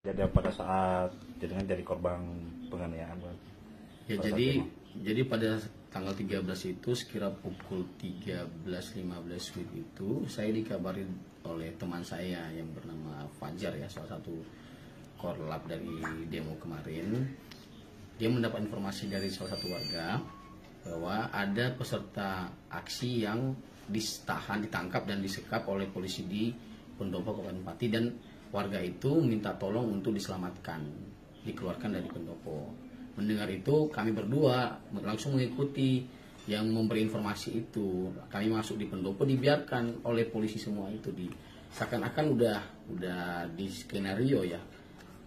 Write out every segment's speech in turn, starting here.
Jadi pada saat jadi korban penganiayaan, Bang. Ya, jadi pada tanggal 13 itu sekira pukul 13.15 itu saya dikabari oleh teman saya yang bernama Fajar, ya, salah satu korlap dari demo kemarin. Dia mendapat informasi dari salah satu warga bahwa ada peserta aksi yang ditangkap dan disekap oleh polisi di Pendopo Kabupaten Pati, dan warga itu minta tolong untuk diselamatkan, dikeluarkan dari Pendopo. Mendengar itu kami berdua langsung mengikuti yang memberi informasi itu. Kami masuk di Pendopo, dibiarkan oleh polisi semua itu, seakan-akan udah di skenario, ya.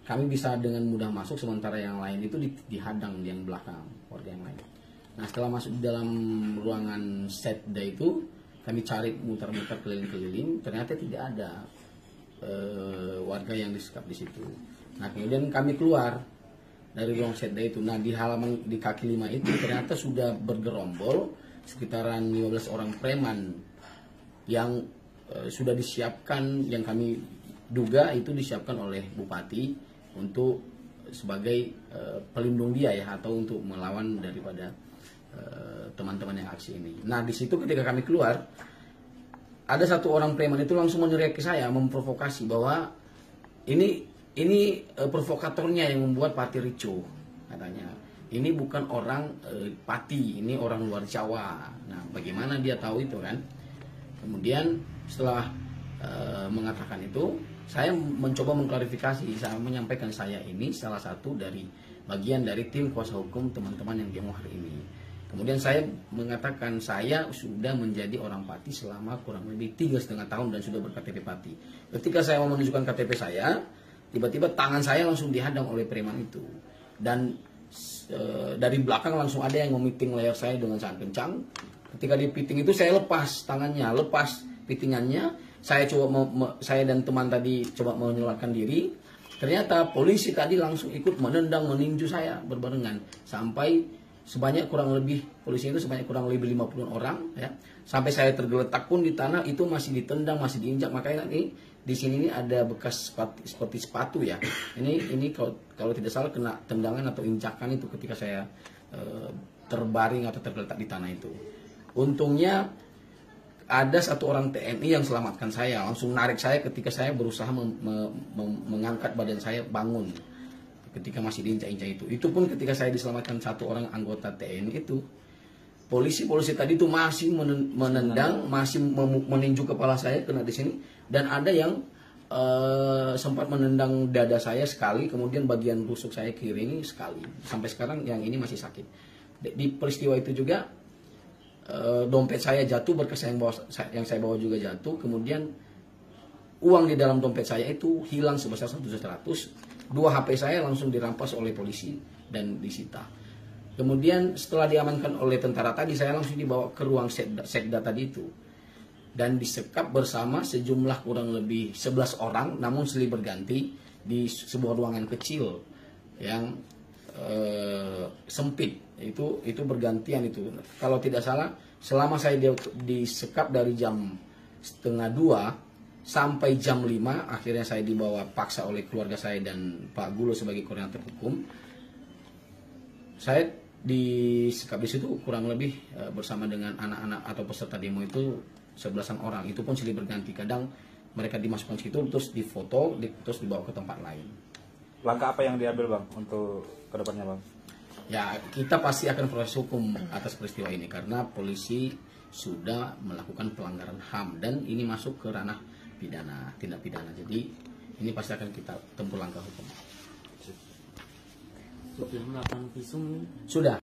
Kami bisa dengan mudah masuk, sementara yang lain itu dihadang yang belakang, warga yang lain. Nah, setelah masuk di dalam ruangan setda itu, kami cari muter-muter keliling-keliling, ternyata tidak ada warga yang disekap di situ. Nah, kemudian kami keluar dari ruang setda itu. Nah, di halaman di kaki 5 itu ternyata sudah bergerombol sekitaran 15 orang preman yang sudah disiapkan, yang kami duga itu disiapkan oleh Bupati untuk sebagai pelindung dia, ya, atau untuk melawan daripada teman-teman yang aksi ini. Nah, di situ ketika kami keluar, ada satu orang preman itu langsung meneriaki saya, memprovokasi bahwa ini provokatornya yang membuat Pati ricuh, katanya. Ini bukan orang Pati, ini orang luar Jawa. Nah, bagaimana dia tahu itu, kan? Kemudian setelah mengatakan itu, saya mencoba mengklarifikasi, saya menyampaikan saya ini salah satu dari bagian dari tim kuasa hukum teman-teman yang demo hari ini. Kemudian saya mengatakan saya sudah menjadi orang Pati selama kurang lebih 3,5 tahun dan sudah berKTP Pati. Ketika saya mau menunjukkan KTP saya, tiba-tiba tangan saya langsung dihadang oleh preman itu. Dan dari belakang langsung ada yang memiting leher saya dengan sangat kencang. Ketika dipiting itu saya lepas tangannya, lepas pitingannya. Saya dan teman tadi coba menyelamatkan diri. Ternyata polisi tadi langsung ikut menendang, meninju saya berbarengan sampai polisi itu sebanyak kurang lebih 50 orang, ya. Sampai saya tergeletak pun di tanah itu masih ditendang, masih diinjak. Makanya ini di sini ini ada bekas seperti sepatu, ya. Ini kalau tidak salah kena tendangan atau injakan itu ketika saya terbaring atau tergeletak di tanah itu. Untungnya ada satu orang TNI yang selamatkan saya, langsung narik saya ketika saya berusaha mengangkat badan saya bangun ketika masih diinjak-injak itu. Itu pun ketika saya diselamatkan satu orang anggota TNI itu, polisi tadi itu masih menendang, masih meninju kepala saya kena di sini, dan ada yang sempat menendang dada saya sekali, kemudian bagian rusuk saya kiri ini sekali. Sampai sekarang yang ini masih sakit. Di peristiwa itu juga dompet saya jatuh, berkas yang saya bawa juga jatuh, kemudian uang di dalam dompet saya itu hilang sebesar 1.100. 2 HP saya langsung dirampas oleh polisi dan disita. Kemudian setelah diamankan oleh tentara tadi, saya langsung dibawa ke ruang sekda tadi itu dan disekap bersama sejumlah kurang lebih 11 orang, namun silih berganti di sebuah ruangan kecil yang sempit. Itu bergantian itu. Kalau tidak salah, selama saya disekap dari jam 1:30 sampai jam 5, akhirnya saya dibawa paksa oleh keluarga saya dan Pak Gulo sebagai koordinator hukum. Saya disekap di situ kurang lebih bersama dengan anak-anak atau peserta demo itu 11 orang. Itu pun silih berganti. Kadang mereka dimasukkan situ terus difoto, terus dibawa ke tempat lain. Langkah apa yang diambil, Bang, untuk kedepannya, Bang? Ya, kita pasti akan proses hukum atas peristiwa ini karena polisi sudah melakukan pelanggaran HAM dan ini masuk ke ranah pidana, tindak pidana. Jadi ini pasti akan kita tempuh langkah hukum. Sudah melakukan visum? Sudah.